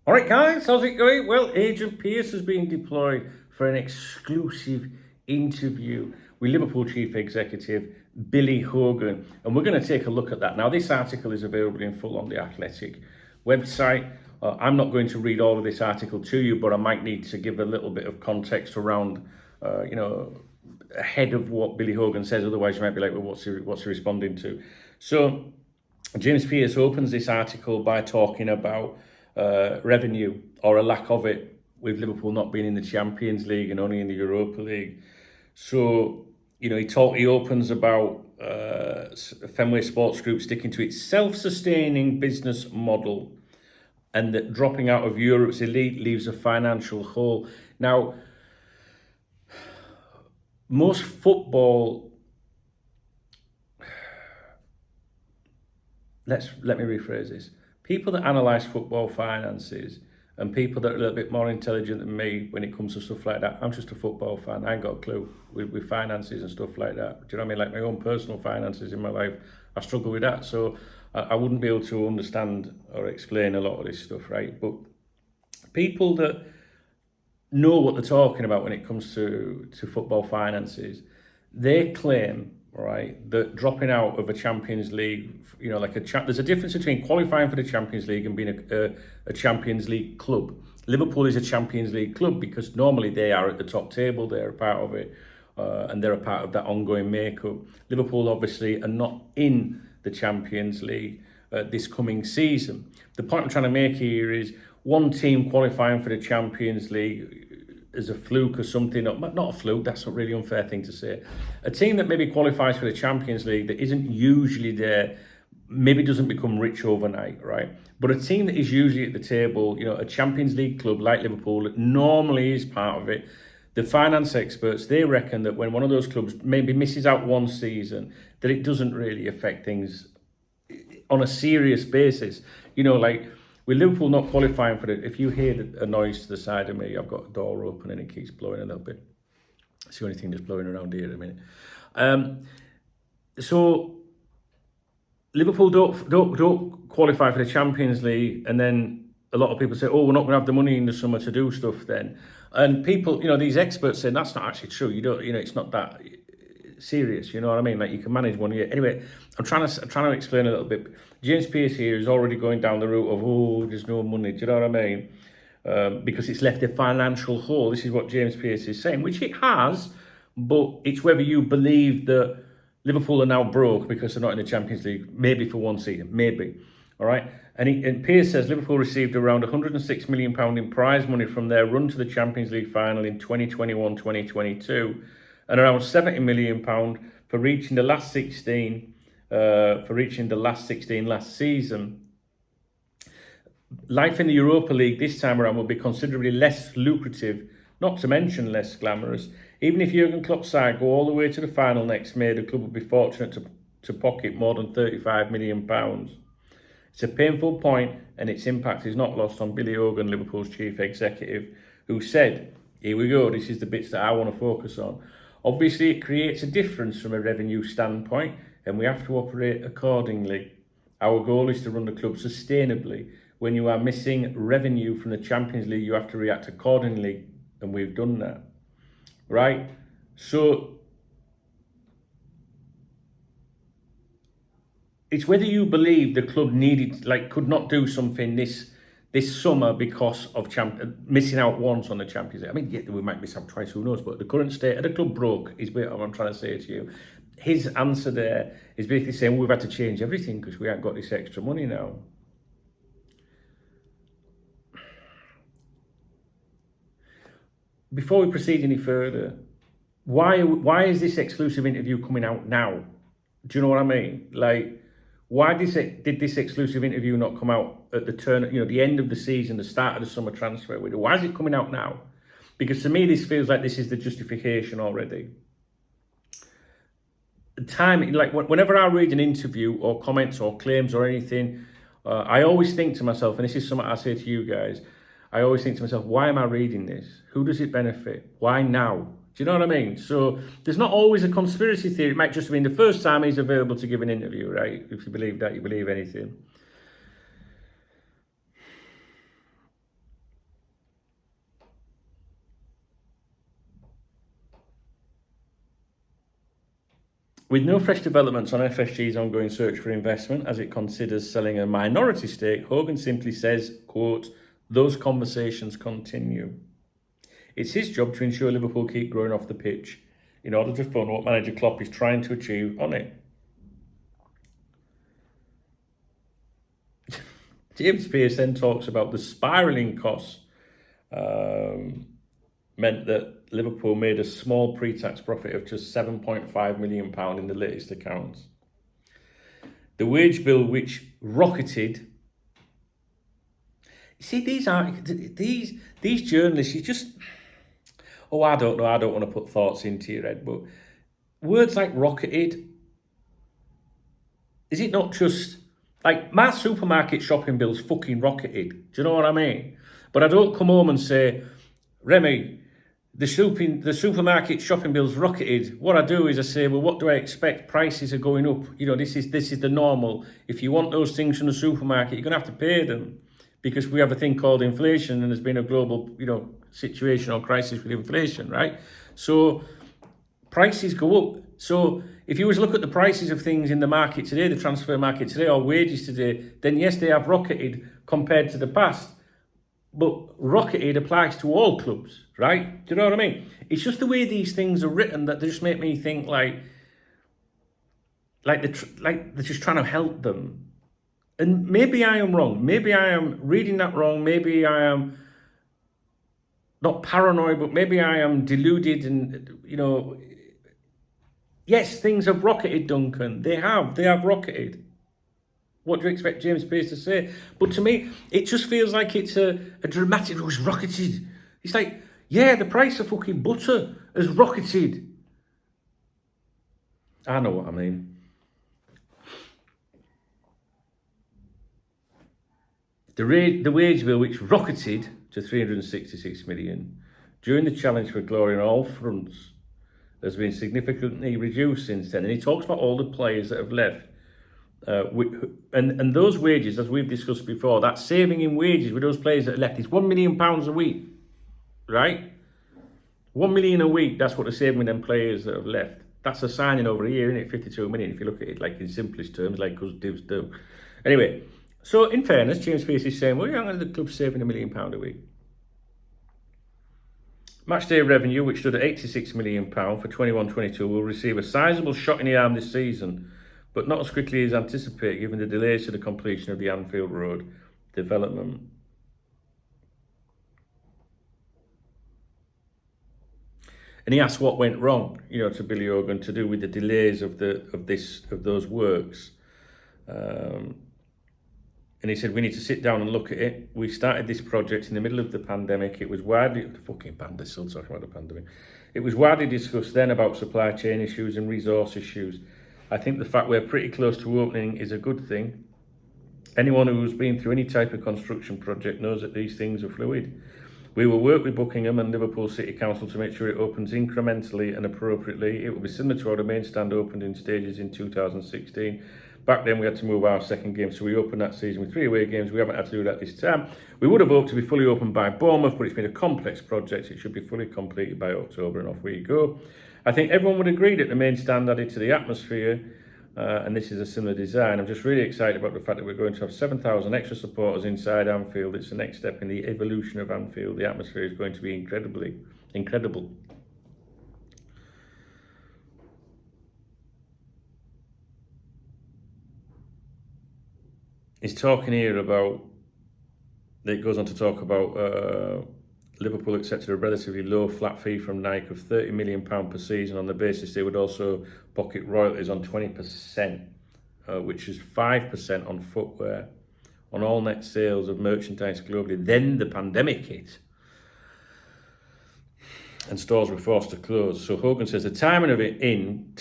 All right, guys, how's it going? Well, Agent Pearce has been deployed for an exclusive interview with Liverpool Chief Executive Billy Hogan, and we're going to take a look at that. Now, this article is available in full on the Athletic website. I'm not going to read all of this article to you, but I might need to give a little bit of context around, ahead of what Billy Hogan says. Otherwise, you might be like, well, what's he responding to? So, James Pearce opens this article by talking about revenue or a lack of it, with Liverpool not being in the Champions League and only in the Europa League. So, he opens about Fenway Sports Group sticking to its self-sustaining business model, and that dropping out of Europe's elite leaves a financial hole. Now, most football... Let me rephrase this. People that analyse football finances and people that are a little bit more intelligent than me when it comes to stuff like that, I'm just a football fan. I ain't got a clue with finances and stuff like that. Do you know what I mean? Like my own personal finances in my life, I struggle with that. So I wouldn't be able to understand or explain a lot of this stuff, right? But people that know what they're talking about when it comes to football finances, they claim, right, that dropping out of a Champions League, there's a difference between qualifying for the Champions League and being a Champions League club. Liverpool is a Champions League club because normally they are at the top table, they're a part of it, and they're a part of that ongoing makeup. Liverpool obviously are not in the Champions League this coming season. The point I'm trying to make here is one team qualifying for the Champions League as a fluke or something, not a fluke, that's a really unfair thing to say. A team that maybe qualifies for the Champions League that isn't usually there, maybe doesn't become rich overnight, right? But a team that is usually at the table, a Champions League club like Liverpool that normally is part of it, the finance experts, they reckon that when one of those clubs maybe misses out one season, that it doesn't really affect things on a serious basis. With Liverpool not qualifying for it, if you hear a noise to the side of me, I've got a door open and it keeps blowing a little bit. It's the only thing that's blowing around here at the minute. So Liverpool don't qualify for the Champions League, and then a lot of people say, "Oh, we're not going to have the money in the summer to do stuff then." And people, these experts say that's not actually true. It's not that serious. You know what I mean? Like, you can manage 1 year. Anyway, I'm trying to explain a little bit. James Pearce here is already going down the route of, there's no money. Do you know what I mean? Because it's left a financial hole. This is what James Pearce is saying, which it has, but it's whether you believe that Liverpool are now broke because they're not in the Champions League, maybe for one season, maybe. All right? And Pearce says Liverpool received around £106 million in prize money from their run to the Champions League final in 2021-2022, and around £70 million for reaching the last 16 last season. Life in the Europa League this time around will be considerably less lucrative, not to mention less glamorous. Even if Jurgen Klopp's side go all the way to the final next May, the club will be fortunate to pocket more than £35 million. It's a painful point, and its impact is not lost on Billy Hogan, Liverpool's chief executive, who said, here we go, this is the bits that I want to focus on. Obviously, it creates a difference from a revenue standpoint, and we have to operate accordingly. Our goal is to run the club sustainably. When you are missing revenue from the Champions League, you have to react accordingly, and we've done that. Right? So, it's whether you believe the club could not do something this summer because of missing out once on the Champions League. I mean, yeah, we might miss out twice, who knows? But the current state of the club broke is what I'm trying to say to you. His answer there is basically saying, we've had to change everything because we haven't got this extra money now. Before we proceed any further, why is this exclusive interview coming out now? Do you know what I mean? Like, why did this exclusive interview not come out at the end of the season, the start of the summer transfer window? Why is it coming out now? Because to me, this feels like this is the justification already. The time, whenever I read an interview or comments or claims or anything, I always think to myself, and this is something I say to you guys, I always think to myself, why am I reading this? Who does it benefit? Why now? Do you know what I mean? So there's not always a conspiracy theory. It might just have been the first time he's available to give an interview, right? If you believe that, you believe anything. With no fresh developments on FSG's ongoing search for investment as it considers selling a minority stake, Hogan simply says, quote, those conversations continue. It's his job to ensure Liverpool keep growing off the pitch in order to fund what manager Klopp is trying to achieve on it. James Pearce then talks about the spiralling costs meant that Liverpool made a small pre-tax profit of just £7.5 million in the latest accounts. The wage bill, which rocketed. You see, these journalists, you just, I don't know, I don't want to put thoughts into your head, but words like rocketed, is it not just, like, my supermarket shopping bill's fucking rocketed, do you know what I mean? But I don't come home and say, Remy, the supermarket shopping bill's rocketed. What I do is I say, well, what do I expect? Prices are going up. You know, this is the normal. If you want those things from the supermarket, you're going to have to pay them because we have a thing called inflation and there's been a global, situation or crisis with inflation, right? So prices go up. So if you was to look at the prices of things in the market today, the transfer market today, or wages today, then yes, they have rocketed compared to the past. But rocketed applies to all clubs, right? Do you know what I mean? It's just the way these things are written that they just make me think like they're just trying to help them. And maybe I am wrong. Maybe I am reading that wrong. Maybe I am not paranoid, but maybe I am deluded. And yes, things have rocketed, Duncan. They have rocketed. What do you expect James Pearce to say? But to me, it just feels like it's a dramatic, it's rocketed. It's like, yeah, the price of fucking butter has rocketed. I know what I mean. The wage bill, which rocketed to 366 million during the challenge for glory on all fronts, has been significantly reduced since then. And he talks about all the players that have left. And those wages, as we've discussed before, that saving in wages with those players that are left is £1 million a week, right? 1 million a week, that's what they're saving with them players that have left. That's a signing over a year, isn't it? 52 million, if you look at it like in simplest terms, like us divs do. Anyway, so in fairness, James Pearce is saying, well, the club's saving £1 million a week. Matchday revenue, which stood at £86 million for 21-22, will receive a sizable shot in the arm this season, but not as quickly as anticipated given the delays to the completion of the Anfield Road development. And he asked what went wrong, to Billy Hogan to do with the delays of those works. And he said, we need to sit down and look at it. We started this project in the middle of the pandemic. It was widely, still talking about the pandemic. It was widely discussed then about supply chain issues and resource issues. I think the fact we're pretty close to opening is a good thing. Anyone who's been through any type of construction project knows that these things are fluid. We will work with Buckingham and Liverpool City Council to make sure it opens incrementally and appropriately. It will be similar to how the main stand opened in stages in 2016. Back then we had to move our second game, so we opened that season with 3 away games. We haven't had to do that this time. We would have hoped to be fully open by Bournemouth, but it's been a complex project. It should be fully completed by October, and off we go. I think everyone would agree that the main stand added to the atmosphere, and this is a similar design. I'm just really excited about the fact that we're going to have 7,000 extra supporters inside Anfield. It's the next step in the evolution of Anfield. The atmosphere is going to be incredible. He's talking here about, it goes on to talk about Liverpool accepted a relatively low flat fee from Nike of £30 million per season on the basis they would also pocket royalties on 20%, which is 5% on footwear, on all net sales of merchandise globally. Then the pandemic hit and stores were forced to close. So Hogan says the timing of it in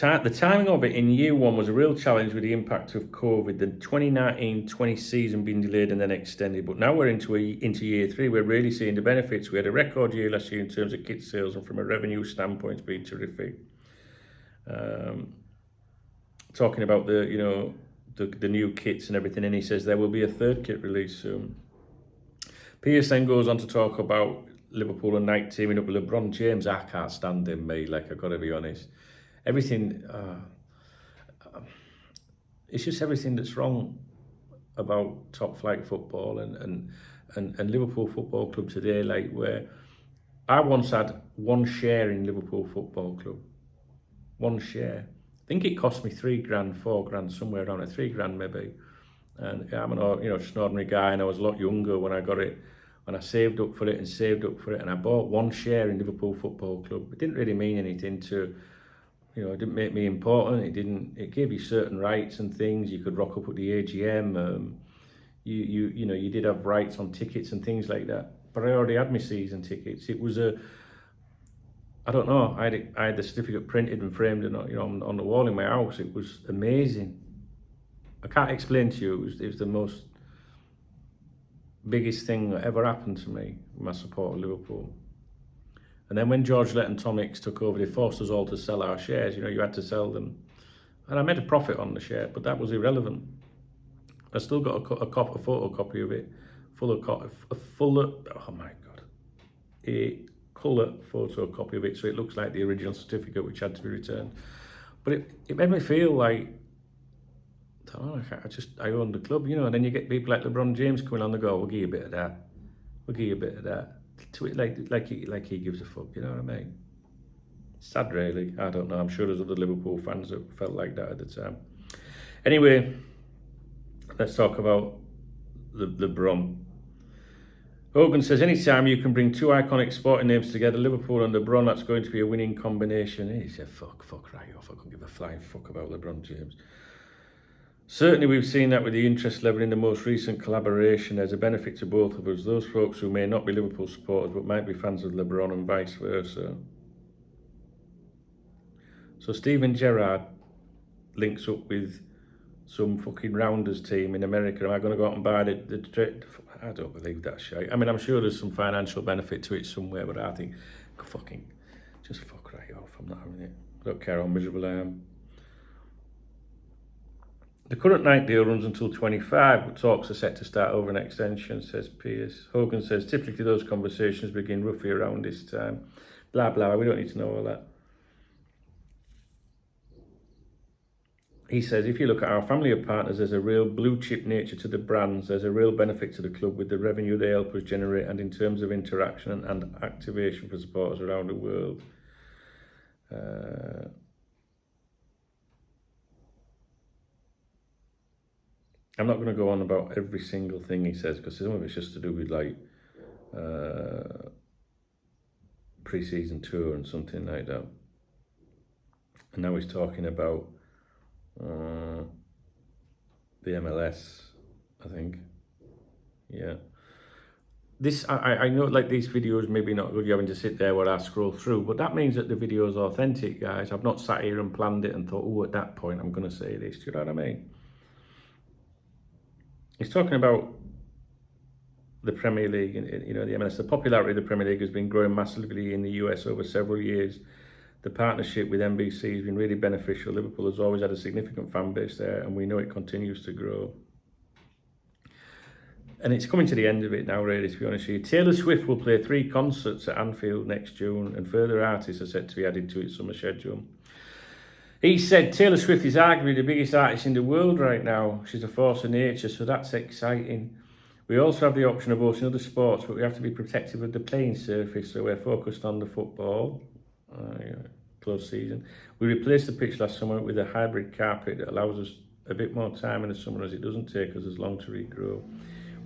year one was a real challenge with the impact of COVID, the 2019-20 season being delayed and then extended. But now we're into year three, we're really seeing the benefits. We had a record year last year in terms of kit sales, and from a revenue standpoint, it's been terrific. Talking about the new kits and everything, and he says there will be a third kit release soon. Pearce then goes on to talk about Liverpool and Nike teaming up with LeBron James. I can't stand him, mate. Like, I've got to be honest. Everything. it's just everything that's wrong about top flight football and Liverpool Football Club today, like where I once had one share in Liverpool Football Club. One share. I think it cost me £3,000, £4,000, somewhere around it, £3,000 maybe. And I'm just an ordinary guy, and I was a lot younger when I got it. And I saved up for it, and I bought one share in Liverpool Football Club. It didn't really mean anything to, it didn't make me important. It gave you certain rights and things. You could rock up at the AGM. You did have rights on tickets and things like that. But I already had my season tickets. It was I don't know. I had the certificate printed and framed and on the wall in my house. It was amazing. I can't explain to you. It was the most biggest thing that ever happened to me. My support of Liverpool. And then when George Lett and Tom Hicks took over, they forced us all to sell our shares. You had to sell them, and I made a profit on the share, but that was irrelevant. I still got a photocopy of it, a colour photocopy of it, so it looks like the original certificate, which had to be returned. But it made me feel like, I own the club, and then you get people like LeBron James coming on the go, we'll give you a bit of that, we'll give you a bit of that, to it like he gives a fuck, you know what I mean? Sad, really. I don't know. I'm sure there's other Liverpool fans that felt like that at the time. Anyway, let's talk about the Brum. Hogan says, anytime you can bring two iconic sporting names together, Liverpool and LeBron, that's going to be a winning combination. He said, fuck right off. I couldn't give a flying fuck about LeBron James. Certainly we've seen that with the interest level in the most recent collaboration. There's a benefit to both of us, those folks who may not be Liverpool supporters but might be fans of LeBron and vice versa. So Steven Gerrard links up with some fucking Rounders team in America. Am I going to go out and buy the I don't believe that shit. I mean, I'm sure there's some financial benefit to it somewhere, but I think, just fuck right off. I'm not having it. I don't care how miserable I am. The current night deal runs until 25, but talks are set to start over an extension, says Pearce. Hogan says, typically those conversations begin roughly around this time. Blah, blah, we don't need to know all that. He says, if you look at our family of partners, there's a real blue chip nature to the brands. There's a real benefit to the club with the revenue they help us generate and in terms of interaction and activation for supporters around the world. I'm not going to go on about every single thing he says because some of it's just to do with like pre-season tour and something like that. And now he's talking about the MLS, I think. Yeah. This, I know like these videos maybe not good, you're having to sit there while I scroll through, but that means that the video is authentic, guys. I've not sat here and planned it and thought, at that point I'm going to say this. Do you know what I mean? He's talking about the Premier League, the MLS. The popularity of the Premier League has been growing massively in the US over several years. The partnership with NBC has been really beneficial. Liverpool has always had a significant fan base there, and we know it continues to grow. And it's coming to the end of it now, really, to be honest with you. Taylor Swift will play 3 concerts at Anfield next June, and further artists are set to be added to its summer schedule. He said Taylor Swift is arguably the biggest artist in the world right now. She's a force of nature, so that's exciting. We also have the option of hosting other sports, but we have to be protective of the playing surface, so we're focused on the football. Close season. We replaced the pitch last summer with a hybrid carpet that allows us a bit more time in the summer as it doesn't take us as long to regrow.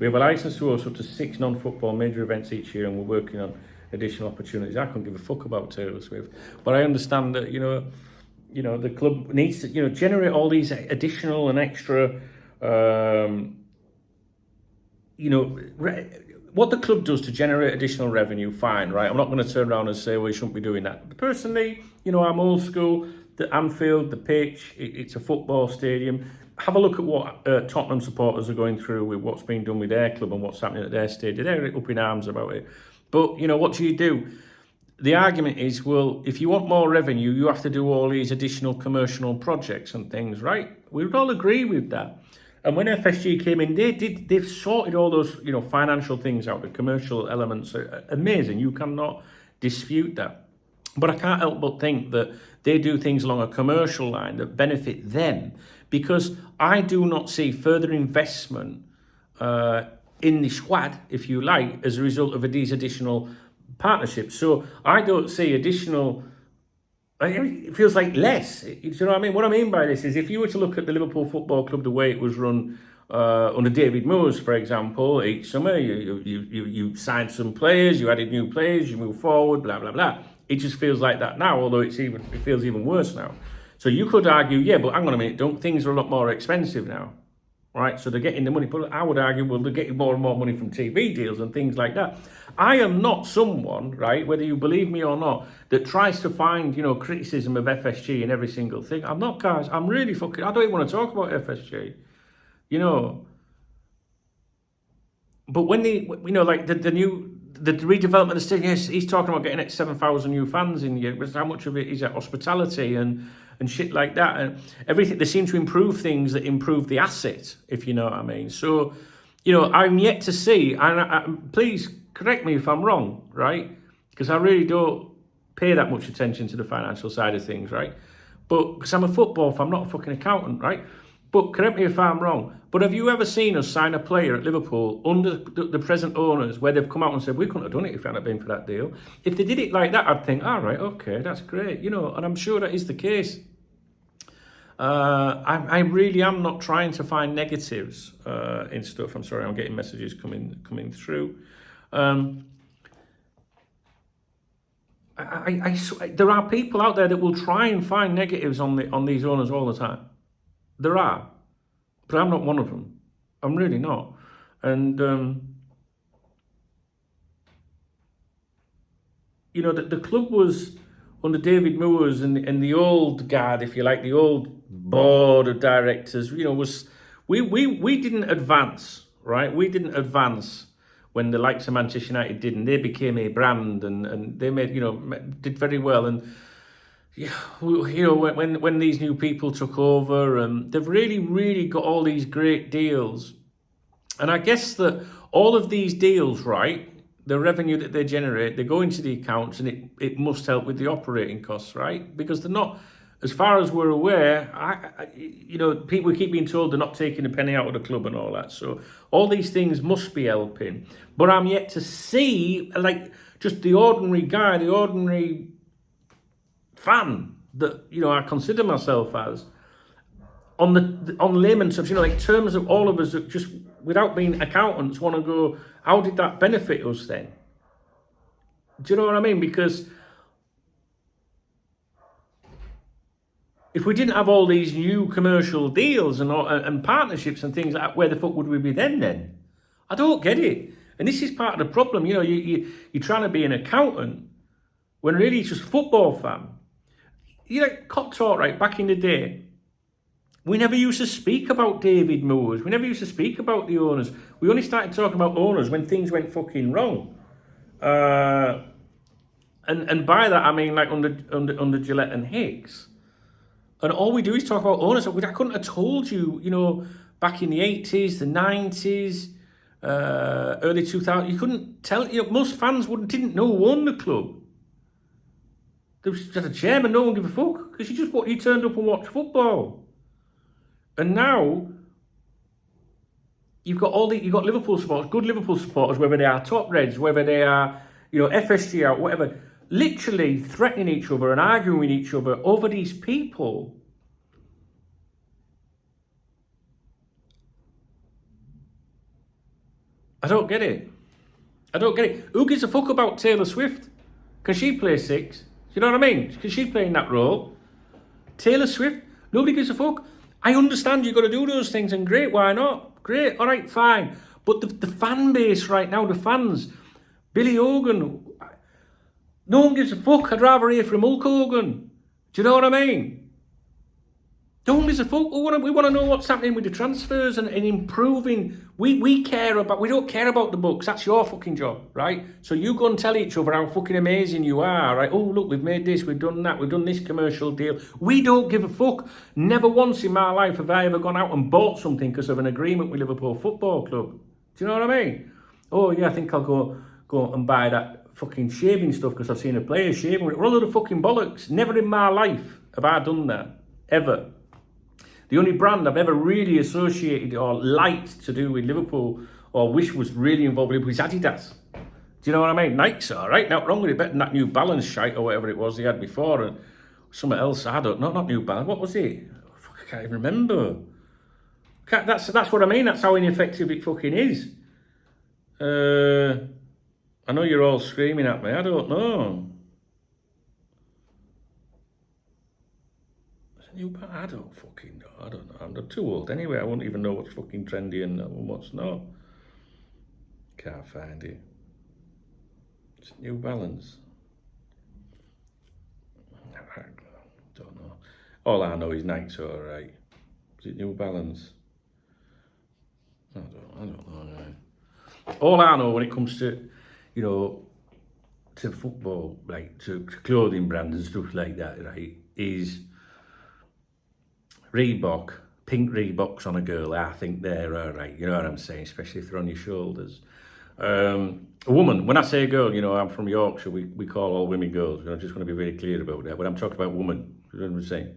We have a license to host up to 6 non-football major events each year, and we're working on additional opportunities. I couldn't give a fuck about Taylor Swift, but I understand that the club needs to generate all these additional and extra what the club does to generate additional revenue, fine, right? I'm not going to turn around and say, well, you shouldn't be doing that. Personally, I'm old school. The Anfield, the pitch, it's a football stadium. Have a look at what Tottenham supporters are going through with what's being done with their club and what's happening at their stadium. They're up in arms about it. But, what do you do? The argument is, well, if you want more revenue, you have to do all these additional commercial projects and things, right? We would all agree with that. And when FSG came in, they've sorted all those, financial things out, the commercial elements are amazing. You cannot dispute that. But I can't help but think that they do things along a commercial line that benefit them, because I do not see further investment in the squad, if you like, as a result of these additional partnerships. So I don't see additional. It feels like less. Do you know what I mean? What I mean by this is, if you were to look at the Liverpool Football Club, the way it was run under David Moyes, for example, each summer you signed some players, you added new players, you moved forward, blah blah blah. It just feels like that now, although it feels even worse now. So you could argue, yeah, but hang on a minute, things are a lot more expensive now, right? So they're getting the money, but I would argue, well, they're getting more and more money from TV deals and things like that. I am not someone, right, whether you believe me or not, that tries to find, criticism of FSG in every single thing. I'm not, guys. I'm really I don't even want to talk about FSG, But when the redevelopment of the stadium, yes, he's talking about getting 7,000 new fans in here. But how much of it is at hospitality and shit like that? And everything, they seem to improve things that improve the asset, if you know what I mean. So, I'm yet to see, and please correct me if I'm wrong, right? Because I really don't pay that much attention to the financial side of things, right? But because I'm a football fan, I'm not a fucking accountant, right? But correct me if I'm wrong, but have you ever seen us sign a player at Liverpool under the present owners where they've come out and said, we couldn't have done it if it hadn't been for that deal? If they did it like that, I'd think, all right, okay, that's great, and I'm sure that is the case. I really am not trying to find negatives in stuff. I'm sorry, I'm getting messages coming through. There are people out there that will try and find negatives on these owners all the time. There are, but I'm not one of them. I'm really not. And the club was under David Moyes and the old guard, if you like, the old board of directors. Was we didn't advance, right? We didn't advance when the likes of Manchester United did, and they became a brand, and they made did very well. And when these new people took over, they've really got all these great deals. And I guess that all of these deals, right, the revenue that they generate, they go into the accounts, and it must help with the operating costs, right? Because they're not, as far as we're aware, people keep being told they're not taking a penny out of the club and all that. So all these things must be helping. But I'm yet to see, just the ordinary guy, the ordinary fan that I consider myself as, on layman terms, terms of all of us that just, without being accountants, want to go, how did that benefit us then? Do you know what I mean? Because if we didn't have all these new commercial deals and partnerships and things like that, where the fuck would we be then? I don't get it. And this is part of the problem. You're trying to be an accountant when really it's just football fan. Cop talk, right, back in the day, we never used to speak about David Moyes. We never used to speak about the owners. We only started talking about owners when things went fucking wrong. And by that, I mean, like under Gillette and Hicks. And all we do is talk about owners. I couldn't have told you, back in the 80s, the 90s, early 2000s, you couldn't tell, most fans didn't know who owned the club. There was just a chairman, no one gave a fuck, because you turned up and watched football. And now you've got Liverpool supporters, good Liverpool supporters, whether they are top Reds, whether they are FSG out, whatever, literally threatening each other and arguing with each other over these people. I don't get it. Who gives a fuck about Taylor Swift? Can she play six? You know what I mean? Can she play in that role? Taylor Swift? Nobody gives a fuck. I understand you've got to do those things, and great, why not? Great, all right, fine. But the fan base right now, the fans, Billy Hogan, no one gives a fuck. I'd rather hear from Hulk Hogan. Do you know what I mean? No one gives a fuck. We want to know what's happening with the transfers and improving. We don't care about the books. That's your fucking job, right? So you go and tell each other how fucking amazing you are, right? Oh, look, we've made this, we've done that, we've done this commercial deal. We don't give a fuck. Never once in my life have I ever gone out and bought something because of an agreement with Liverpool Football Club. Do you know what I mean? Oh, yeah, I think I'll go and buy that fucking shaving stuff because I've seen a player shaving with it. We're all the fucking bollocks. Never in my life have I done that. Ever. The only brand I've ever really associated or liked to do with Liverpool or wish was really involved with was Adidas. Do you know what I mean? Nike's alright, not wrong with it, better than that New Balance shite or whatever it was they had before, and something else, I don't know, not New Balance, what was it? Fuck, I can't even remember. That's what I mean, that's how ineffective it fucking is. I know you're all screaming at me, I don't know. I don't fucking know, I don't know, I'm too old anyway, I wouldn't even know what's fucking trendy and what's not. Can't find it. It's New Balance. I don't know. All I know is Nike's alright. Is it New Balance? I don't know. Right. All I know when it comes to, you know, to football, like to clothing brands and stuff like that, right, is Reebok, pink Reeboks on a girl. I think they're alright. You know what I'm saying? Especially if they're on your shoulders. A woman, when I say girl, you know, I'm from Yorkshire, we call all women girls. I'm just going to be very clear about that. But I'm talking about woman, you know what I'm saying?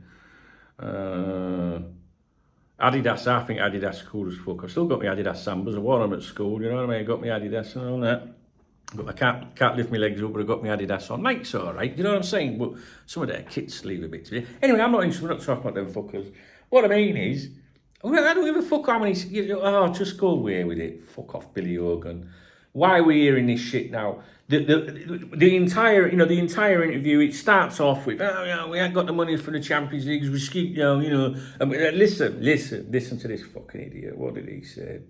Adidas, I think Adidas is cool as fuck. I've still got my Adidas Sambas. I wore them at school, you know what I mean? I got my Adidas and all that. But I can't lift my legs up, but I got my Adidas on. Nike's alright, you know what I'm saying? But some of their kits leave a bit to me. Anyway, we're not talking about them fuckers. What I mean is, I don't give a fuck how many, just go away with it. Fuck off, Billy Hogan. Why are we hearing this shit now? The entire interview, it starts off with, we ain't got the money for the Champions League, we skip, listen to this fucking idiot. What did he say?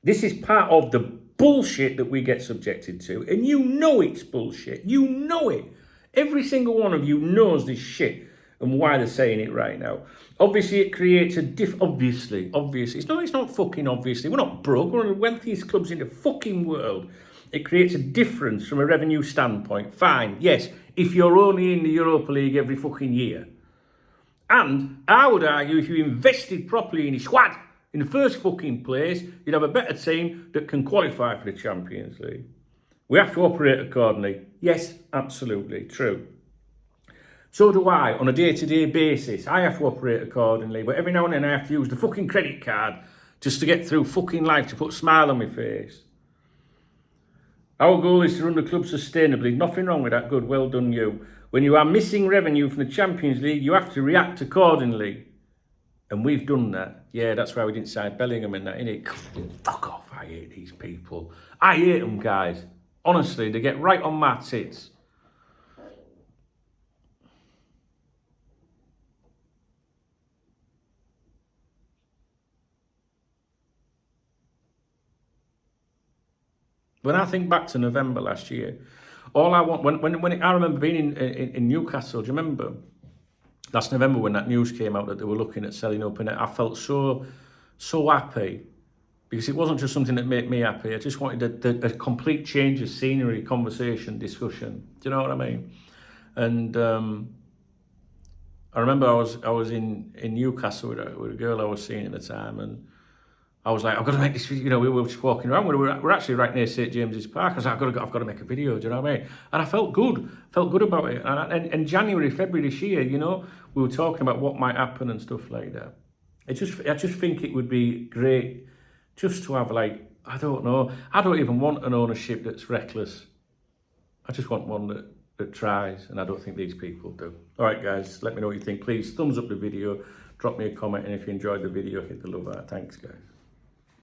This is part of the bullshit that we get subjected to, and you know it's bullshit. You know it. Every single one of you knows this shit and why they're saying it right now. Obviously, it creates a obviously. It's not fucking obviously. We're not broke. We're one of the wealthiest clubs in the fucking world. It creates a difference from a revenue standpoint. Fine, yes, if you're only in the Europa League every fucking year. And I would argue if you invested properly in your squad in the first fucking place, you'd have a better team that can qualify for the Champions League. We have to operate accordingly. Yes, absolutely, true. So do I, on a day-to-day basis. I have to operate accordingly, but every now and then I have to use the fucking credit card just to get through fucking life, to put a smile on my face. Our goal is to run the club sustainably. Nothing wrong with that. Good, well done you. When you are missing revenue from the Champions League, you have to react accordingly. And we've done that. Yeah, that's why we didn't sign Bellingham and that, innit? Fuck off, I hate these people. I hate them, guys. Honestly, they get right on my tits. When I think back to November last year, all I want, I remember being in Newcastle, do you remember? Last November when that news came out that they were looking at selling up, and I felt so happy because it wasn't just something that made me happy. I just wanted a complete change of scenery, conversation, discussion. Do you know what I mean? And I remember I was in Newcastle with a girl I was seeing at the time, and I was like, I've got to make this video. You know, we were just walking around. We're actually right near St James's Park. I was like, I've got to make a video. Do you know what I mean? And I felt good about it. And in January, February this year, you know, we were talking about what might happen and stuff like that. I just think it would be great just to have, like, I don't know. I don't even want an ownership that's reckless. I just want one that tries, and I don't think these people do. All right, guys, let me know what you think. Please thumbs up the video, drop me a comment, and if you enjoyed the video, hit the love heart. Thanks, guys.